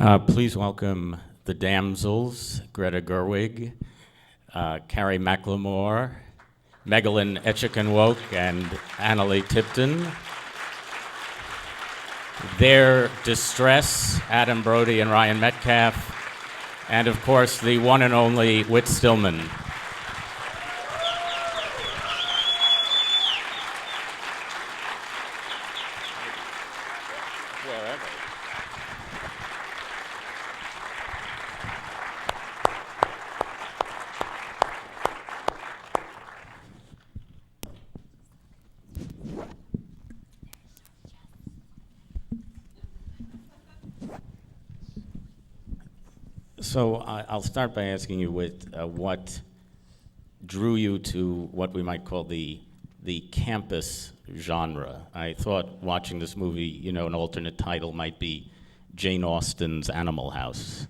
Please welcome the Damsels, Greta Gerwig, Carrie MacLemore, Megalyn Echikunwoke, and Analeigh Tipton. Their Distress, Adam, Brody, and Ryan Metcalf, and of course the one and only Whit Stillman. So I'll start by asking you with what drew you to what we might call the campus genre. I thought watching this movie, an alternate title might be Jane Austen's Animal House.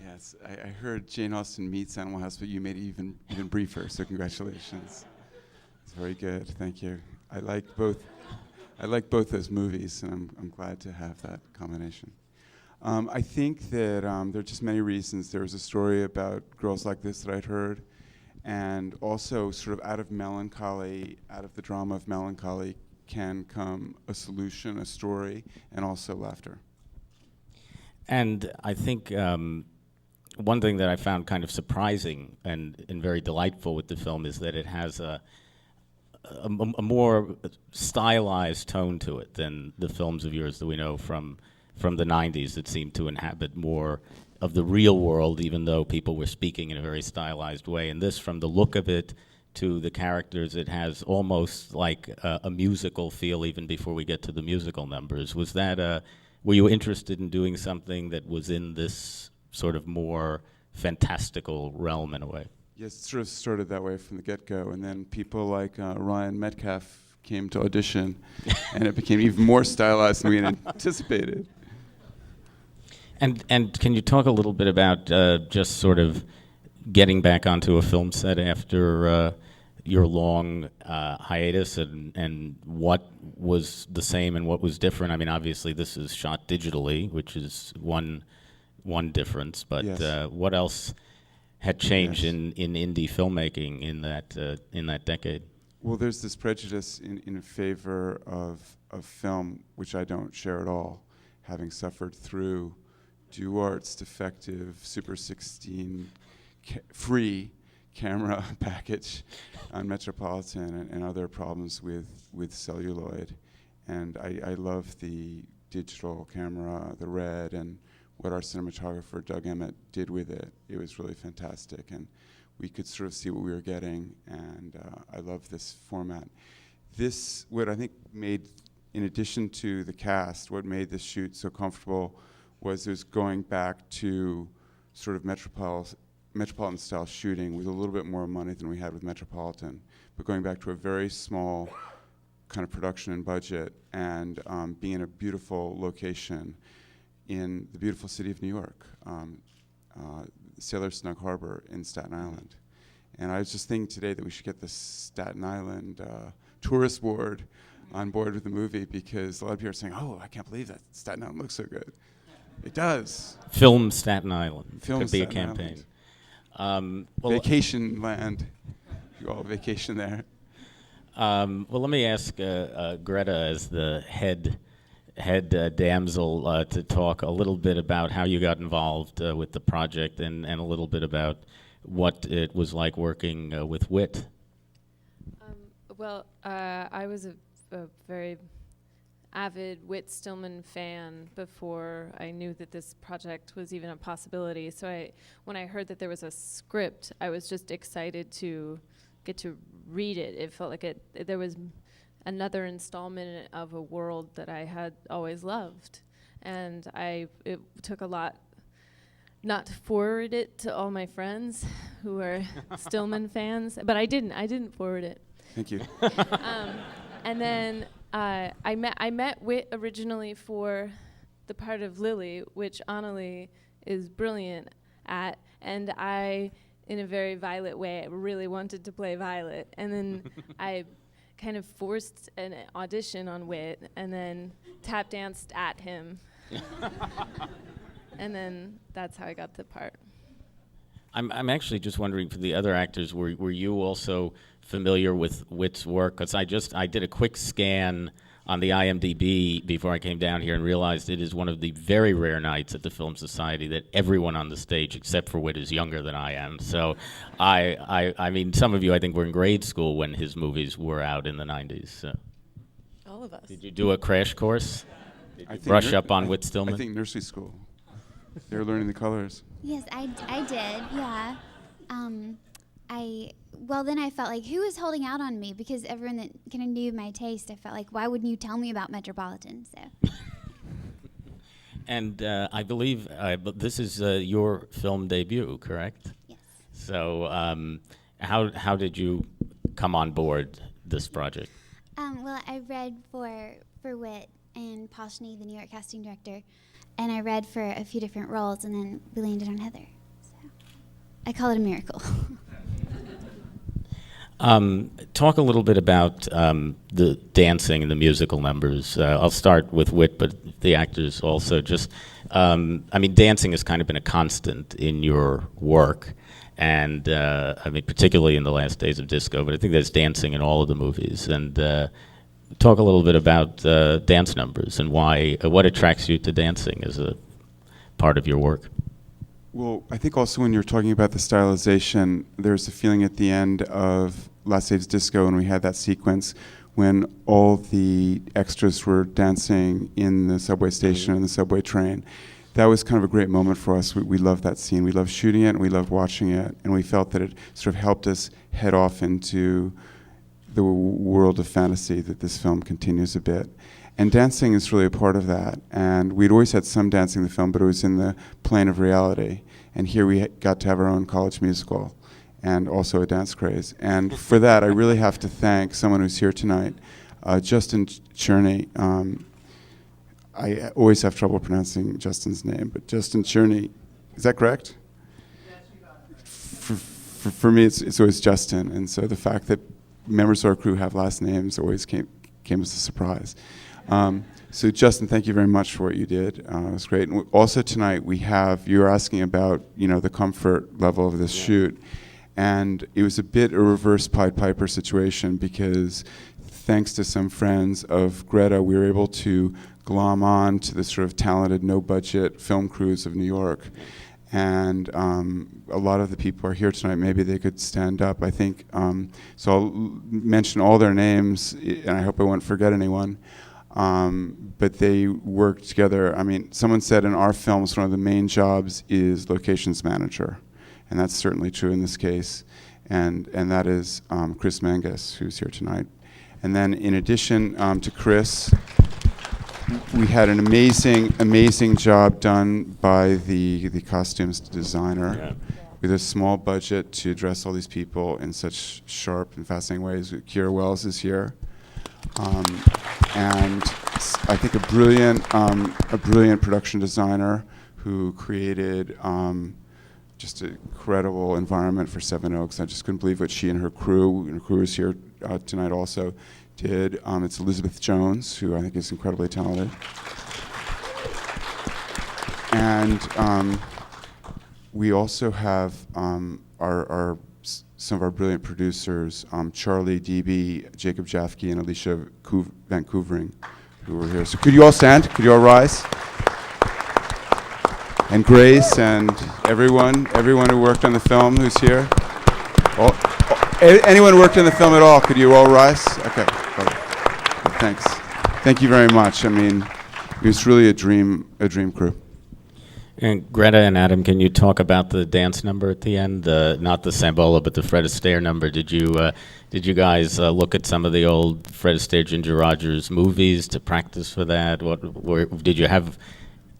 Yes, I heard Jane Austen meets Animal House, but you made it even briefer, so congratulations. It's very good, thank you. I like both those movies, and I'm glad to have that combination. I think that there are just many reasons. There was a story about girls like this that I'd heard, and also sort of out of melancholy, out of the drama of melancholy, can come a solution, a story, and also laughter. And I think one thing that I found kind of surprising and very delightful with the film is that it has a more stylized tone to it than the films of yours that we know from the 90s that seemed to inhabit more of the real world, even though people were speaking in a very stylized way. And this, from the look of it to the characters, it has almost like a musical feel even before we get to the musical numbers. Was that were you interested in doing something that was in this sort of more fantastical realm in a way? Yes, it sort of started that way from the get-go, and then people like Ryan Metcalf came to audition, and it became even more stylized than we had anticipated. And can you talk a little bit about just sort of getting back onto a film set after your long hiatus, and what was the same and what was different? I mean, obviously this is shot digitally, which is one difference, but yes. What else had changed in indie filmmaking in that decade? Well, there's this prejudice in favor of film, which I don't share at all, having suffered through Duart's defective Super 16 free camera package on Metropolitan and other problems with celluloid. And I love the digital camera, the red, and what our cinematographer Doug Emmett did with it. It was really fantastic, and we could sort of see what we were getting, and I love this format. This, what I think made, in addition to the cast, what made this shoot so comfortable was it was going back to sort of Metropolitan style shooting with a little bit more money than we had with Metropolitan, but going back to a very small kind of production and budget, and being in a beautiful location in the beautiful city of New York, Sailor Snug Harbor in Staten Island. And I was just thinking today that we should get the Staten Island tourist board on board with the movie, because a lot of people are saying, oh, I can't believe that Staten Island looks so good. It does. Film Staten Island. Film could be Staten a campaign. Vacation land. You all vacation there. Well, let me ask Greta, as the head damsel, to talk a little bit about how you got involved with the project, and a little bit about what it was like working with Whit. I was a very avid Whit Stillman fan before I knew that this project was even a possibility. So when I heard that there was a script, I was just excited to get to read it. It felt like there was another installment of a world that I had always loved. And it took a lot not to forward it to all my friends who are Stillman fans, but I didn't forward it. Thank you. And then I met Whit originally for the part of Lily, which Analeigh is brilliant at, and I, in a very Violet way, really wanted to play Violet. And then I kind of forced an audition on Whit and then tap danced at him. And then that's how I got the part. I'm actually just wondering, for the other actors, were you also familiar with Whit's work? Because I did a quick scan on the IMDb before I came down here and realized it is one of the very rare nights at the Film Society that everyone on the stage except for Whit is younger than I am. So I mean, some of you I think were in grade school when his movies were out in the 90s. So. All of us. Did you do a crash course? Did you I think brush up on Whit Stillman? I think nursery school. They were learning the colors. Yes, I did, yeah. Well, then I felt like, who was holding out on me? Because everyone that kind of knew my taste, I felt like, why wouldn't you tell me about Metropolitan? So. And I believe this is your film debut, correct? Yes. So how did you come on board this project? Well, I read for Whit and Paul Schnee, the New York casting director, and I read for a few different roles, and then we landed on Heather. So I call it a miracle. Talk a little bit about the dancing and the musical numbers. I'll start with Whit, but the actors also. Just, I mean, dancing has kind of been a constant in your work, and I mean, particularly in the last days of disco. But I think there's dancing in all of the movies. And talk a little bit about dance numbers and why, what attracts you to dancing as a part of your work. Well, I think also when you're talking about the stylization, there's a feeling at the end of Last Days Disco when we had that sequence when all the extras were dancing in the subway station and the subway train. That was kind of a great moment for us. We loved that scene. We loved shooting it and we loved watching it, and we felt that it sort of helped us head off into the world of fantasy that this film continues a bit. And dancing is really a part of that. And we'd always had some dancing in the film, but it was in the plane of reality. And here we got to have our own college musical and also a dance craze. And for that, I really have to thank someone who's here tonight, Justin Cherney. I always have trouble pronouncing Justin's name, but Justin Cherney, is that correct? Yes, you got it. For me, it's always Justin. And so the fact that members of our crew have last names always came as a surprise. So Justin, thank you very much for what you did. It was great. And also tonight you were asking about, the comfort level of this shoot. And it was a bit a reverse Pied Piper situation because thanks to some friends of Greta, we were able to glom on to the sort of talented, no-budget film crews of New York. And a lot of the people are here tonight. Maybe they could stand up, I think. So I'll mention all their names, and I hope I won't forget anyone. But they work together. I mean, someone said in our films one of the main jobs is locations manager, and that's certainly true in this case. And that is Chris Mangus, who's here tonight. And then in addition to Chris, we had an amazing job done by the costumes designer with a small budget to dress all these people in such sharp and fascinating ways. Kira Wells is here. And I think a brilliant production designer who created just an incredible environment for Seven Oaks. I just couldn't believe what she and her crew is here tonight also, did. It's Elizabeth Jones, who I think is incredibly talented. And we also have some of our brilliant producers, Charlie Debe, Jacob Jafke, and Alicia Van Koevering, who were here. So could you all stand? Could you all rise? And Grace and everyone who worked on the film who's here. Anyone who worked on the film at all, could you all rise? Okay. Thanks. Thank you very much. I mean, it was really a dream crew. And Greta and Adam, can you talk about the dance number at the end? Not the Sambola, but the Fred Astaire number. Did you guys look at some of the old Fred Astaire, Ginger Rogers movies to practice for that? Did you have?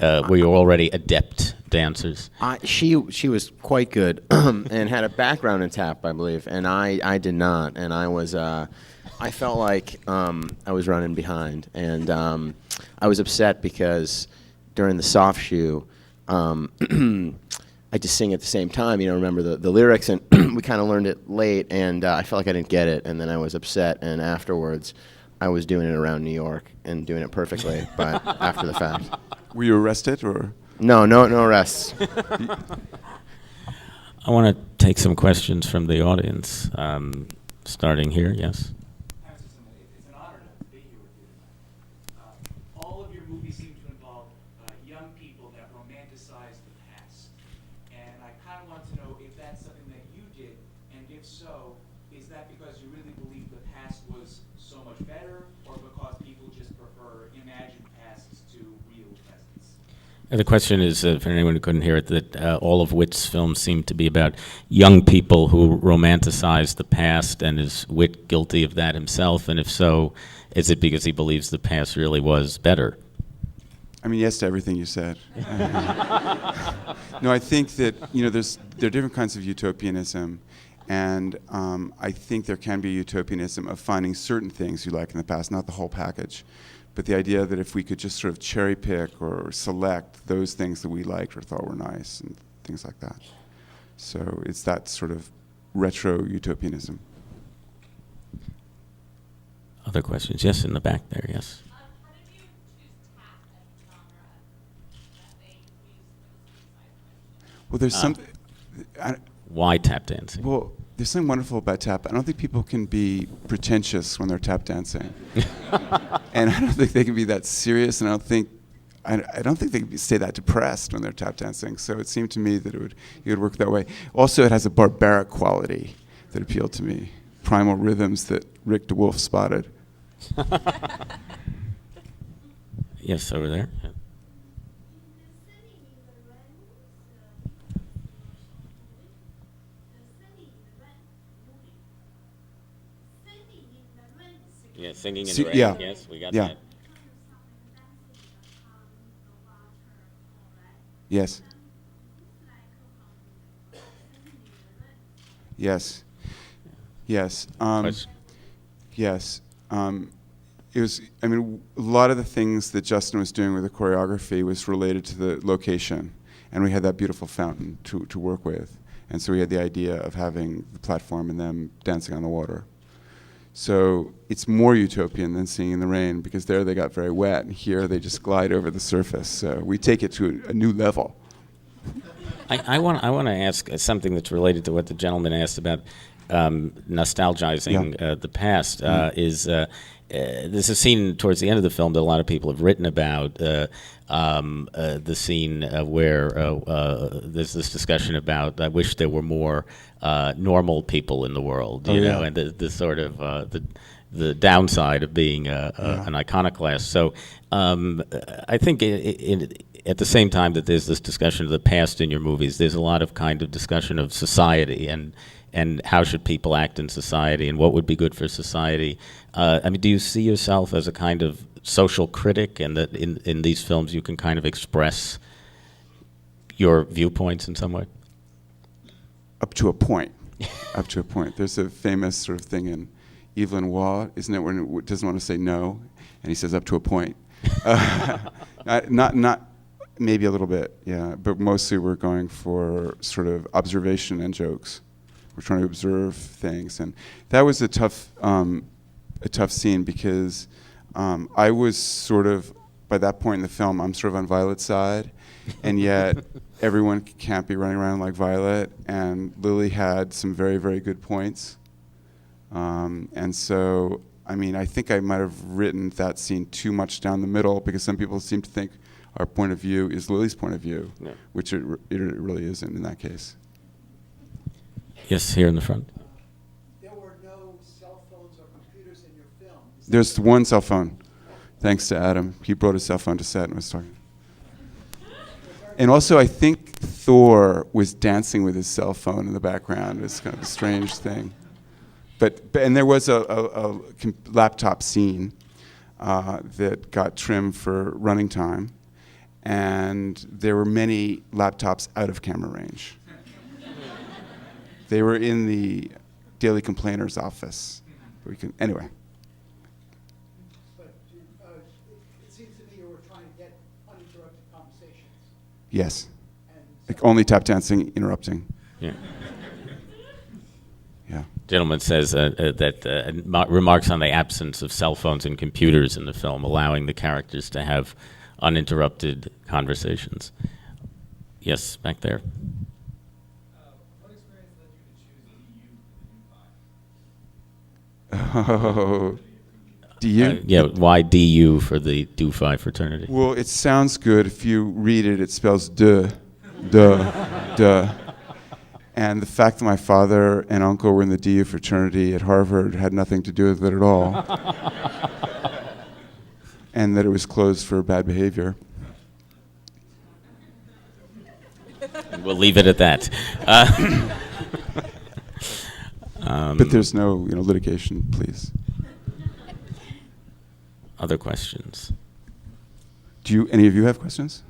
Were you already adept dancers? She was quite good and had a background in tap, I believe, and I did not. And I felt like I was running behind, and I was upset because during the soft shoe. I just sing at the same time, remember the lyrics, and we kind of learned it late, and I felt like I didn't get it, and then I was upset, and afterwards I was doing it around New York and doing it perfectly, but after the fact. Were you arrested or? No arrests. I want to take some questions from the audience, starting here. Yes. It's an honor to be here with you tonight. All of your movies seem to involve young people that romanticize the past. And I kind of want to know if that's something that you did, and if so, is that because you really believe the past was so much better, or because people just prefer imagined pasts to real presents? The question is, for anyone who couldn't hear it, that all of Whit's films seem to be about young people who romanticize the past, and is Whit guilty of that himself? And if so, is it because he believes the past really was better? I mean, yes to everything you said. No, I think that there are different kinds of utopianism, and I think there can be utopianism of finding certain things you like in the past, not the whole package. But the idea that if we could just sort of cherry pick or select those things that we liked or thought were nice and things like that. So it's that sort of retro utopianism. Other questions? Yes, in the back there, yes. How did you choose tap as a genre that they used for the suicide question? Well, there's Why tap dancing? well, there's something wonderful about tap. I don't think people can be pretentious when they're tap dancing. And I don't think they can be that serious, and I don't think they can stay that depressed when they're tap dancing. So it seemed to me that it would work that way. Also, it has a barbaric quality that appealed to me. Primal rhythms that Rick DeWolf spotted. Yes, over there. Yeah. Yeah, singing in the rain. Yeah. Yes, we got Yeah. that. Yes. Yes. Yes. Question? Yes. It was. I mean, a lot of the things that Justin was doing with the choreography was related to the location, and we had that beautiful fountain to work with, and so we had the idea of having the platform and them dancing on the water. So it's more utopian than Singing in the Rain, because there they got very wet, and here they just glide over the surface. So we take it to a new level. I want to ask something that's related to what the gentleman asked about nostalgizing the past. There's a scene towards the end of the film that a lot of people have written about, the scene where there's this discussion about, I wish there were more normal people in the world, you know, and the sort of the downside of being an iconoclast. So I think at the same time that there's this discussion of the past in your movies, there's a lot of kind of discussion of society and how should people act in society and what would be good for society. I mean, do you see yourself as a kind of social critic, and that in these films you can kind of express your viewpoints in some way? Up to a point. Up to a point. There's a famous sort of thing in Evelyn Waugh, isn't it, when it doesn't want to say no, and he says up to a point. Not maybe a little bit, yeah, but mostly we're going for sort of observation and jokes. We're trying to observe things, and that was a tough scene, because I was sort of, by that point in the film, I'm sort of on Violet's side, and yet everyone can't be running around like Violet, and Lily had some very, very good points. And so, I mean, I think I might have written that scene too much down the middle, because some people seem to think our point of view is Lily's point of view, which it really isn't in that case. Yes, here in the front. There were no cell phones or computers in your film. There's one cell phone, thanks to Adam. He brought his cell phone to set and was talking. And also, I think Thor was dancing with his cell phone in the background. It's kind of a strange thing. And there was a laptop scene that got trimmed for running time, and there were many laptops out of camera range. They were in the Daily Complainer's office. Anyway. But it seems to me you were trying to get uninterrupted conversations. Yes. And like only tap dancing, interrupting. Yeah. Yeah. Gentleman says that remarks on the absence of cell phones and computers in the film, allowing the characters to have uninterrupted conversations. Yes, back there. What experience led you to choose DU for the new 5? Oh, do you? Yeah, why DU for the Do 5 fraternity? Well, it sounds good. If you read it, it spells duh, duh, duh. And the fact that my father and uncle were in the DU fraternity at Harvard had nothing to do with it at all. And that it was closed for bad behavior. We'll leave it at that. But there's no, litigation, please. Other questions? Do any of you have questions?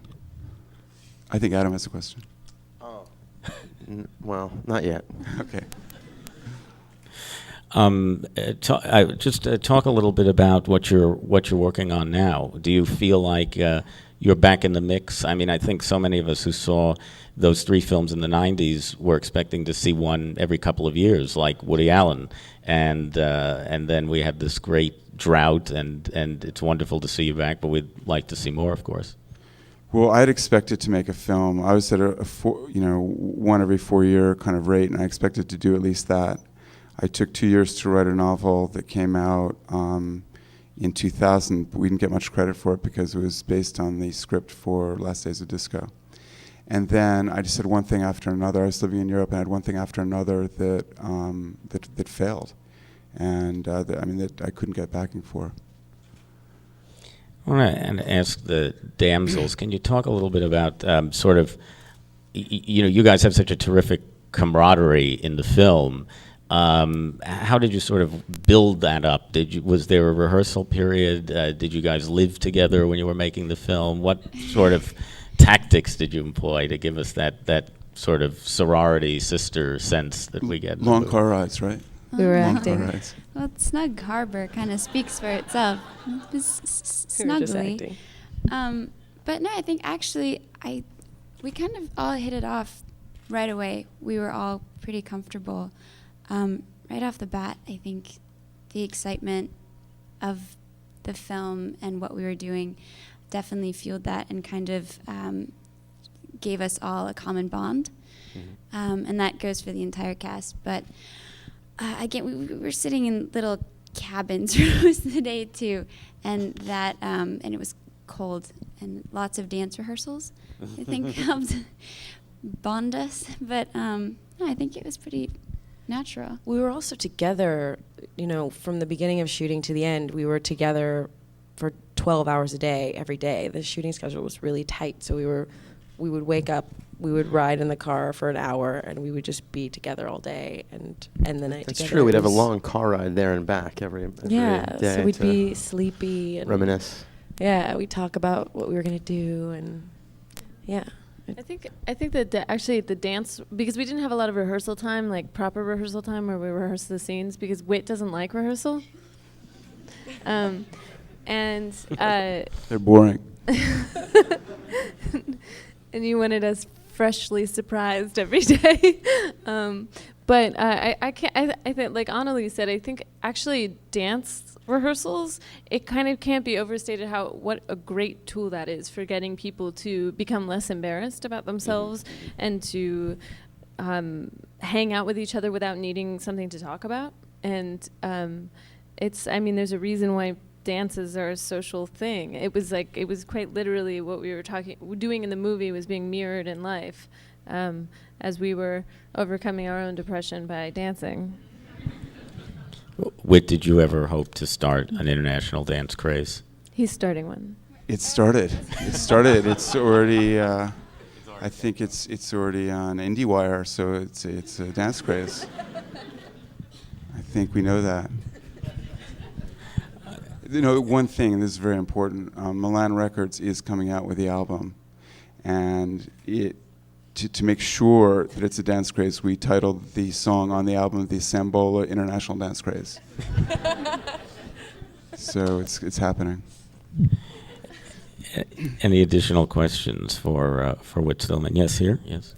I think Adam has a question. Well, not yet. Okay. Talk a little bit about what you're working on now. Do you feel like you're back in the mix? I mean, I think so many of us who saw those 3 films in the 90s were expecting to see one every couple of years, like Woody Allen, and then we had this great drought, and it's wonderful to see you back, but we'd like to see more, of course. Well, I had expected to make a film. I was at one every 4-year kind of rate, and I expected to do at least that. I took 2 years to write a novel that came out in 2000, but we didn't get much credit for it because it was based on the script for Last Days of Disco. And then I just had one thing after another. I was living in Europe, and I had one thing after another that failed, and that I couldn't get backing for. I want to ask the Damsels. Can you talk a little bit about you guys have such a terrific camaraderie in the film. How did you sort of build that up? Was there a rehearsal period? Did you guys live together when you were making the film? What sort of tactics did you employ to give us that sort of sorority sister sense that we get? Long car rides, right? We were Long acting. car rides. Well, Snug Harbor kind of speaks for itself. It was We were just snuggly. acting. But no, I think actually we kind of all hit it off right away. We were all pretty comfortable. Right off the bat, I think the excitement of the film and what we were doing definitely fueled that and kind of gave us all a common bond. Mm-hmm. And that goes for the entire cast. But again, we were sitting in little cabins for most of the day too, and that and it was cold and lots of dance rehearsals. I think helped bond us. But no, I think it was pretty natural. We were also together, from the beginning of shooting to the end. We were together for 12 hours a day, every day. The shooting schedule was really tight, so we would wake up, we would ride in the car for an hour, and we would just be together all day and end the night That's together. true. We'd have a long car ride there and back every day so we'd to be sleepy and reminisce. Yeah, we'd talk about what we were gonna do, and yeah. I think that actually the dance, because we didn't have a lot of rehearsal time, like proper rehearsal time where we rehearse the scenes, because Whit doesn't like rehearsal. And They're boring. and you wanted us freshly surprised every day. But I think, like Analeigh said, I think actually dance rehearsals, it kind of can't be overstated what a great tool that is for getting people to become less embarrassed about themselves and to hang out with each other without needing something to talk about. And there's a reason why dances are a social thing. It was quite literally what we were doing in the movie was being mirrored in life, as we were overcoming our own depression by dancing. Whit, did you ever hope to start an international dance craze? He's starting one. It started. It's already. I think it's already on IndieWire, so it's a dance craze. I think we know that. One thing, and this is very important. Milan Records is coming out with the album, and to make sure that it's a dance craze, we titled the song on the album the Sambola International Dance Craze. So it's happening. Any additional questions for Whit Stillman? Yes, here. Yes.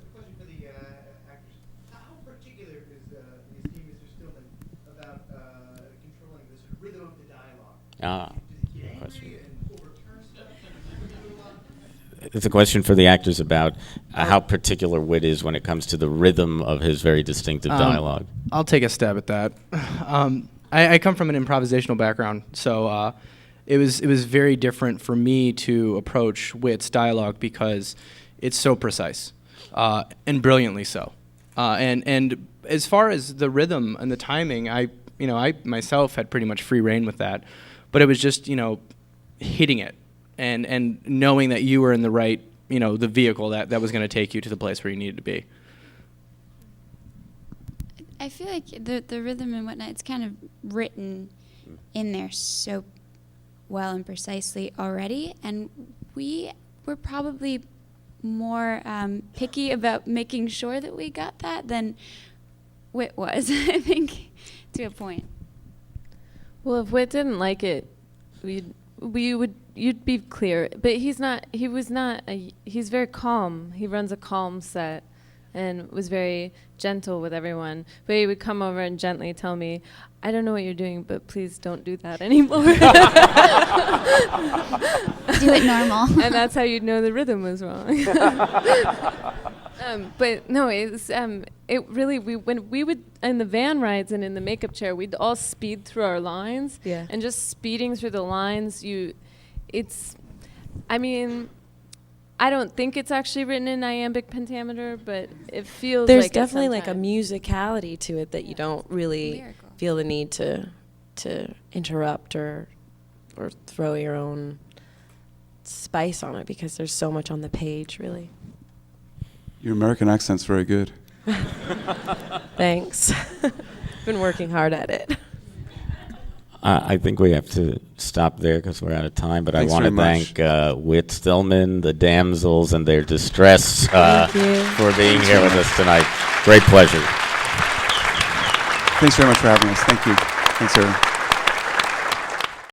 Question. It's a question for the actors about how particular Whit is when it comes to the rhythm of his very distinctive dialogue. I'll take a stab at that. I come from an improvisational background, so it was very different for me to approach Whit's dialogue because it's so precise and brilliantly so. And as far as the rhythm and the timing, I myself had pretty much free reign with that, but it was just hitting it and knowing that you were in the right the vehicle that was going to take you to the place where you needed to be. I feel like the rhythm and whatnot, it's kind of written in there so well and precisely already, and we were probably more picky about making sure that we got that than Whit was, I think, to a point. Well, if Whit didn't like it, you'd be clear. But he's very calm. He runs a calm set and was very gentle with everyone. But he would come over and gently tell me, I don't know what you're doing, but please don't do that anymore. Do it normal. And that's how you'd know the rhythm was wrong. But no, it really, when we would, in the van rides and in the makeup chair, we'd all speed through our lines. Yeah. And just speeding through the lines, I don't think it's actually written in iambic pentameter, but it feels There's like definitely like a sometimes. musicality to it that you don't really Lyrical. feel the need to interrupt or throw your own spice on it because there's so much on the page, really. Your American accent's very good. Thanks. Been working hard at it. I think we have to stop there because we're out of time, but Thanks I want to very much. thank Whit Stillman, the Damsels, and their distress Thank you. for being here with us tonight. Great pleasure. Thanks very much for having us. Thank you. Thanks, everyone.